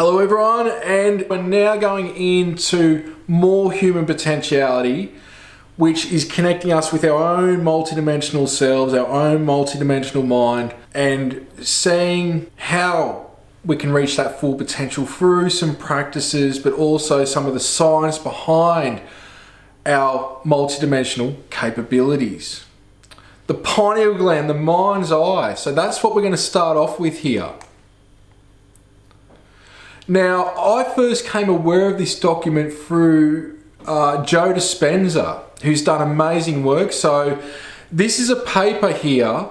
Hello everyone, and we're now going into more human potentiality, which is connecting us with our own multidimensional selves, our own multidimensional mind, and seeing how we can reach that full potential through some practices, but also some of the science behind our multidimensional capabilities. The pineal gland, the mind's eye. So that's what we're going to start off with here. Now, I first came aware of this document through Joe Dispenza, who's done amazing work. So this is a paper here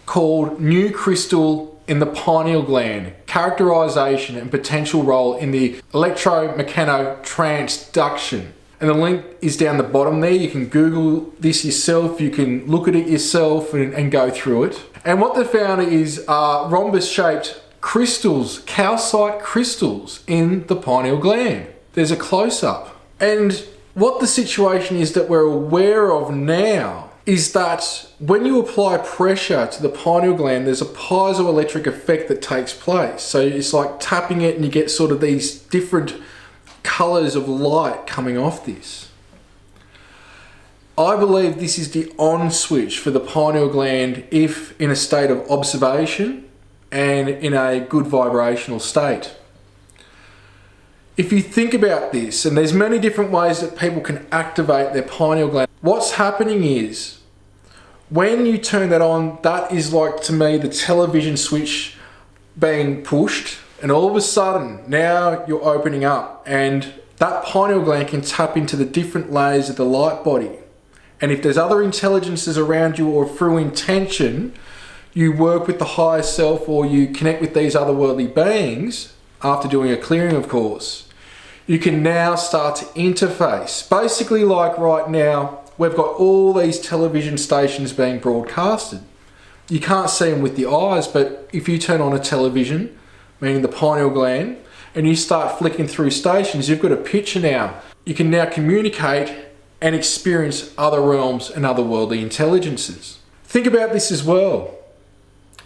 called New Crystal in the Pineal Gland, Characterization and Potential Role in the Electromechanotransduction. And the link is down the bottom there. You can Google this yourself, you can look at it yourself and go through it. And what they found is rhombus-shaped crystals, calcite crystals in the pineal gland. There's a close-up. And what the situation is that we're aware of now is that when you apply pressure to the pineal gland, there's a piezoelectric effect that takes place. So it's like tapping it and you get sort of these different colors of light coming off this. I believe this is the on switch for the pineal gland if in a state of observation and in a good vibrational state. If you think about this, and there's many different ways that people can activate their pineal gland, what's happening is when you turn that on, that is like, to me, the television switch being pushed, and all of a sudden now you're opening up and that pineal gland can tap into the different layers of the light body. And if there's other intelligences around you or through intention, you work with the higher self or you connect with these otherworldly beings, after doing a clearing of course, you can now start to interface. Basically, like right now, we've got all these television stations being broadcasted. You can't see them with the eyes, but if you turn on a television, meaning the pineal gland, and you start flicking through stations, you've got a picture now. You can now communicate and experience other realms and otherworldly intelligences. Think about this as well.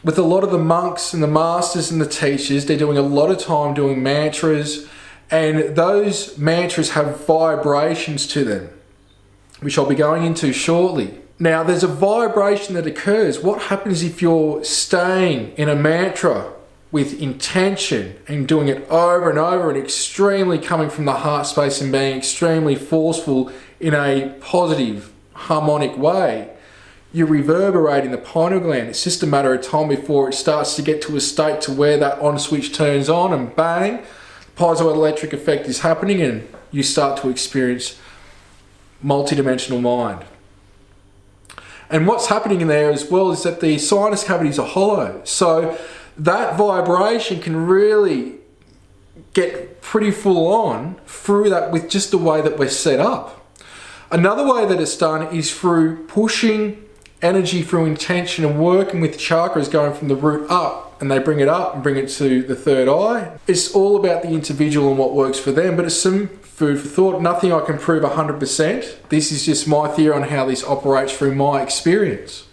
With a lot of the monks and the masters and the teachers, they're doing a lot of time doing mantras, and those mantras have vibrations to them, which I'll be going into shortly. Now, there's a vibration that occurs. What happens if you're staying in a mantra with intention and doing it over and over and extremely coming from the heart space and being extremely forceful in a positive, harmonic way? You reverberate in the pineal gland. It's just a matter of time before it starts to get to a state to where that on switch turns on and bang, the piezoelectric effect is happening and you start to experience multidimensional mind. And what's happening in there as well is that the sinus cavities are hollow. So that vibration can really get pretty full on through that with just the way that we're set up. Another way that it's done is through pushing energy through intention and working with chakras going from the root up, and they bring it up and bring it to the third eye. It's all about the individual and what works for them, but it's some food for thought. Nothing I can prove 100%. This is just my theory on how this operates through my experience.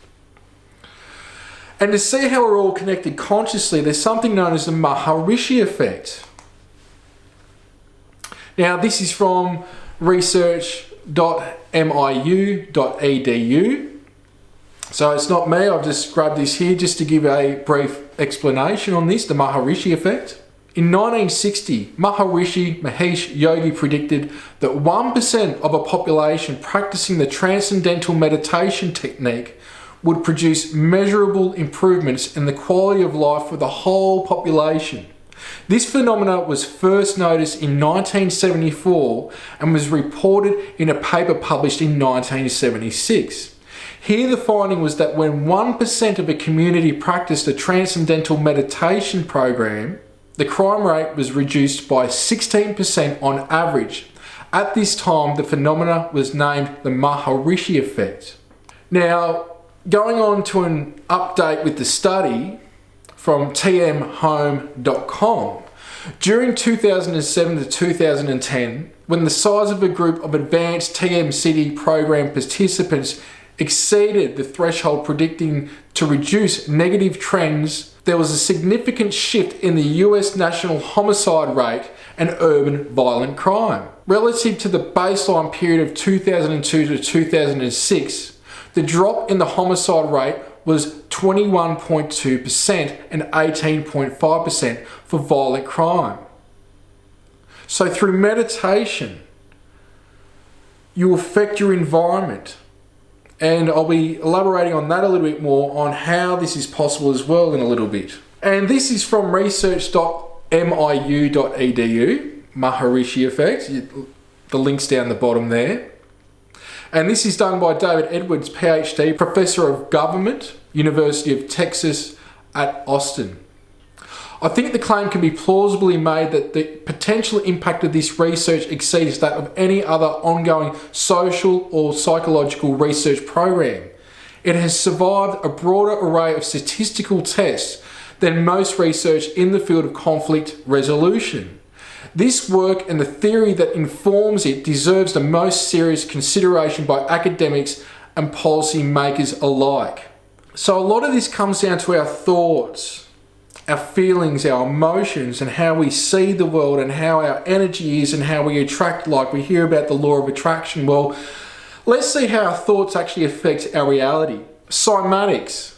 And to see how we're all connected consciously, there's something known as the Maharishi Effect. Now, this is from research.miu.edu. So it's not me, I've just grabbed this here just to give a brief explanation on this, the Maharishi Effect. In 1960, Maharishi Mahesh Yogi predicted that 1% of a population practicing the transcendental meditation technique would produce measurable improvements in the quality of life for the whole population. This phenomenon was first noticed in 1974 and was reported in a paper published in 1976. Here the finding was that when 1% of a community practiced a transcendental meditation program, the crime rate was reduced by 16% on average. At this time, the phenomena was named the Maharishi Effect. Now, going on to an update with the study from tmhome.com, during 2007 to 2010, when the size of a group of advanced TMCD program participants exceeded the threshold predicting to reduce negative trends, there was a significant shift in the US national homicide rate and urban violent crime. Relative to the baseline period of 2002 to 2006, the drop in the homicide rate was 21.2% and 18.5% for violent crime. So through meditation, you affect your environment. And I'll be elaborating on that a little bit more on how this is possible as well in a little bit. And this is from research.miu.edu, Maharishi Effect. The link's down the bottom there. And this is done by David Edwards, PhD, Professor of Government, University of Texas at Austin. I think the claim can be plausibly made that the potential impact of this research exceeds that of any other ongoing social or psychological research program. It has survived a broader array of statistical tests than most research in the field of conflict resolution. This work and the theory that informs it deserves the most serious consideration by academics and policy makers alike. So a lot of this comes down to our thoughts, our feelings, our emotions, and how we see the world and how our energy is and how we attract, like we hear about the law of attraction. Well, let's see how our thoughts actually affect our reality. Cymatics.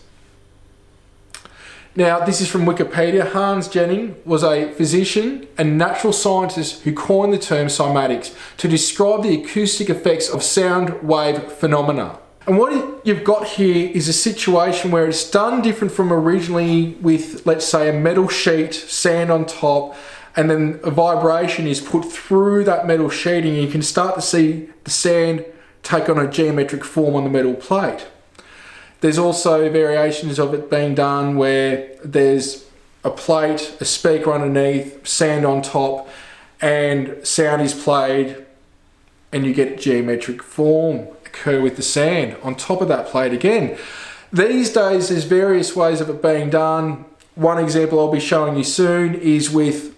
Now, this is from Wikipedia. Hans Jennings was a physician and natural scientist who coined the term cymatics to describe the acoustic effects of sound wave phenomena. And what you've got here is a situation where it's done different from originally with, let's say, a metal sheet, sand on top, and then a vibration is put through that metal sheeting, and you can start to see the sand take on a geometric form on the metal plate. There's also variations of it being done where there's a plate, a speaker underneath, sand on top, and sound is played, and you get geometric form occur with the sand on top of that plate again. These days there's various ways of it being done. One example I'll be showing you soon is with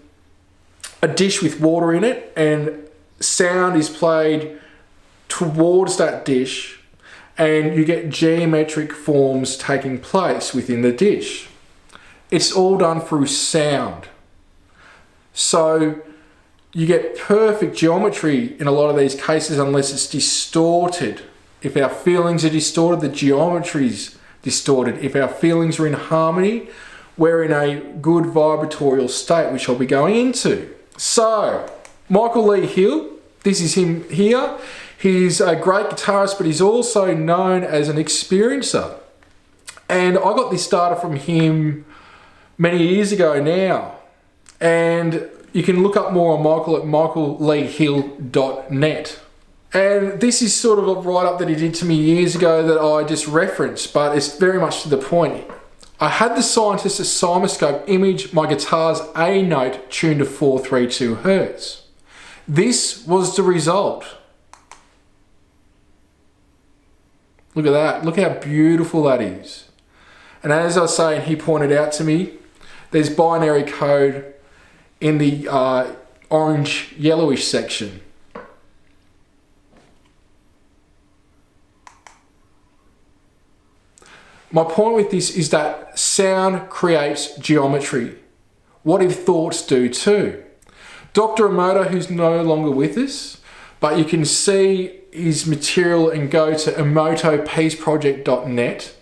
a dish with water in it, and sound is played towards that dish, and you get geometric forms taking place within the dish. It's all done through sound. So you get perfect geometry in a lot of these cases unless it's distorted. If our feelings are distorted, the geometry's distorted. If our feelings are in harmony, we're in a good vibratorial state, which I'll be going into. So, Michael Lee Hill, this is him here. He's a great guitarist, but he's also known as an experiencer. And I got this data from him many years ago now. And you can look up more on Michael at michaelleehill.net. And this is sort of a write-up that he did to me years ago that I just referenced, but it's very much to the point. I had the scientist at Cymatics image my guitar's A note tuned to 432 Hz. This was the result. Look at that. Look how beautiful that is. And as I was saying, he pointed out to me, there's binary code in the orange yellowish section. My point with this is that sound creates geometry. What if thoughts do too? Dr. Emoto, who's no longer with us, but you can see his material and go to emotopeaceproject.net,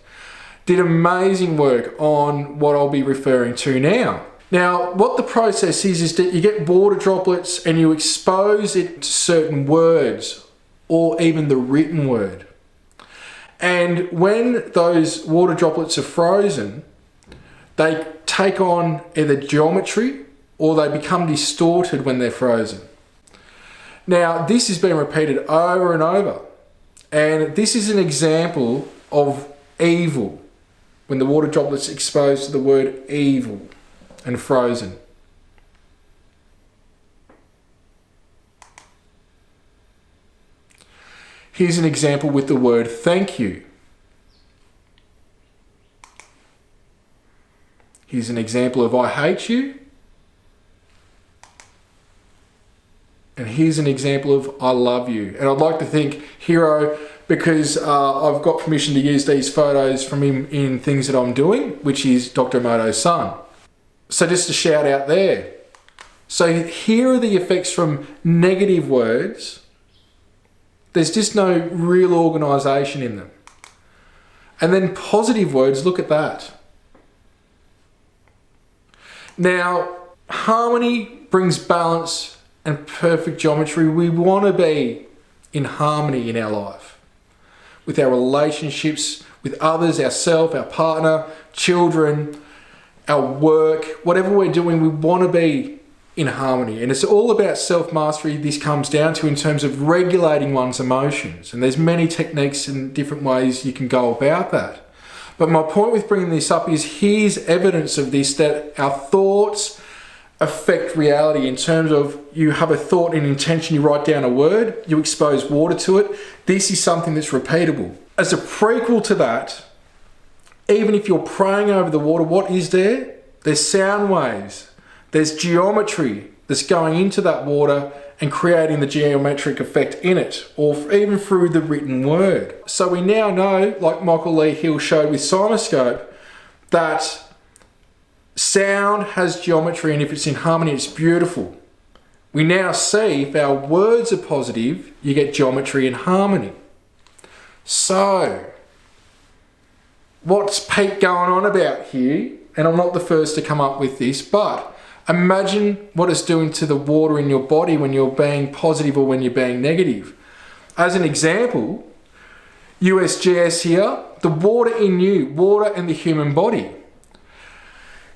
did amazing work on what I'll be referring to now. Now, what the process is that you get water droplets and you expose it to certain words or even the written word. And when those water droplets are frozen, they take on either geometry or they become distorted when they're frozen. Now, this has been repeated over and over. And this is an example of evil, when the water droplets are exposed to the word evil and frozen. Here's an example with the word thank you. Here's an example of I hate you. And here's an example of I love you. And I'd like to think Hero because I've got permission to use these photos from him in things that I'm doing, which is Dr. Emoto's son. So just a shout out there. So here are the effects from negative words. There's just no real organisation in them. And then positive words, look at that. Now, harmony brings balance and perfect geometry. We want to be in harmony in our life, with our relationships, with others, ourselves, our partner, children, our work, whatever we're doing, we want to be in harmony. And it's all about self-mastery. This comes down to in terms of regulating one's emotions. And there's many techniques and different ways you can go about that. But my point with bringing this up is here's evidence of this, that our thoughts affect reality in terms of you have a thought and intention, you write down a word, you expose water to it. This is something that's repeatable. As a prequel to that, even if you're praying over the water, what is there? There's sound waves. There's geometry that's going into that water and creating the geometric effect in it, or even through the written word. So we now know, like Michael Lee Hill showed with Cymatics, that sound has geometry, and if it's in harmony, it's beautiful. We now see if our words are positive, you get geometry and harmony. So, what's Pete going on about here? And I'm not the first to come up with this, but imagine what it's doing to the water in your body when you're being positive or when you're being negative. As an example, USGS here, the water in you, water in the human body.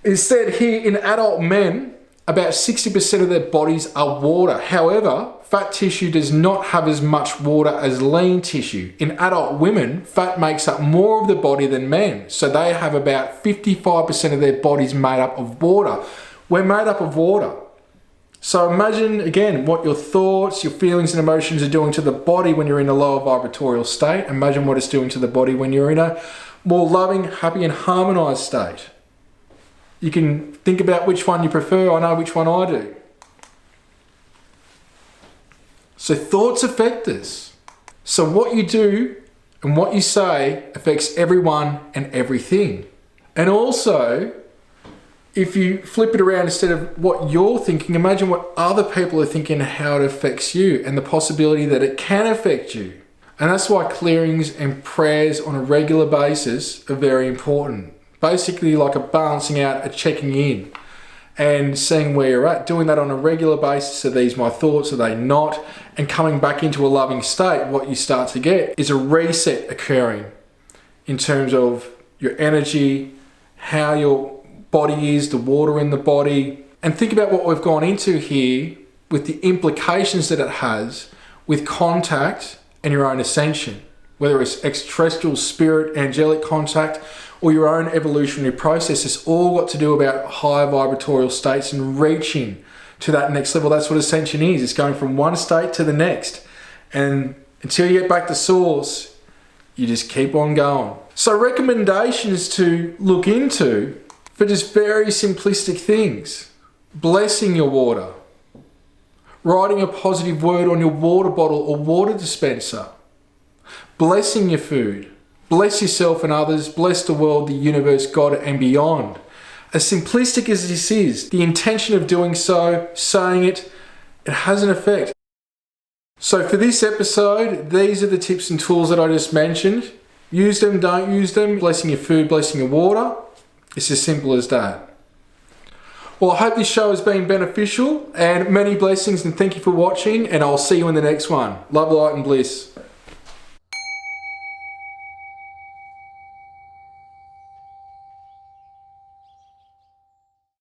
It said here in adult men, about 60% of their bodies are water. However, fat tissue does not have as much water as lean tissue. In adult women, fat makes up more of the body than men. So they have about 55% of their bodies made up of water. We're made up of water. So imagine again what your thoughts, your feelings and emotions are doing to the body when you're in a lower vibratorial state. Imagine what it's doing to the body when you're in a more loving, happy and harmonized state. You can think about which one you prefer. I know which one I do. So thoughts affect us. So what you do and what you say affects everyone and everything. And also, if you flip it around, instead of what you're thinking, imagine what other people are thinking and how it affects you and the possibility that it can affect you. And that's why clearings and prayers on a regular basis are very important. Basically like a balancing out, a checking in and seeing where you're at. Doing that on a regular basis. Are these my thoughts? Are they not? And coming back into a loving state, what you start to get is a reset occurring in terms of your energy, how your body is, the water in the body. And think about what we've gone into here with the implications that it has with contact and your own ascension, whether it's extraterrestrial, spirit, angelic contact, or your own evolutionary process. It's all got to do about higher vibratorial states and reaching to that next level. That's what ascension is. It's going from one state to the next. And until you get back to source, you just keep on going. So recommendations to look into for just very simplistic things. Blessing your water. Writing a positive word on your water bottle or water dispenser. Blessing your food. Bless yourself and others. Bless the world, the universe, God, and beyond. As simplistic as this is, the intention of doing so, saying it, it has an effect. So for this episode, these are the tips and tools that I just mentioned. Use them, don't use them. Blessing your food, blessing your water. It's as simple as that. Well, I hope this show has been beneficial and many blessings, and thank you for watching, and I'll see you in the next one. Love, light and bliss.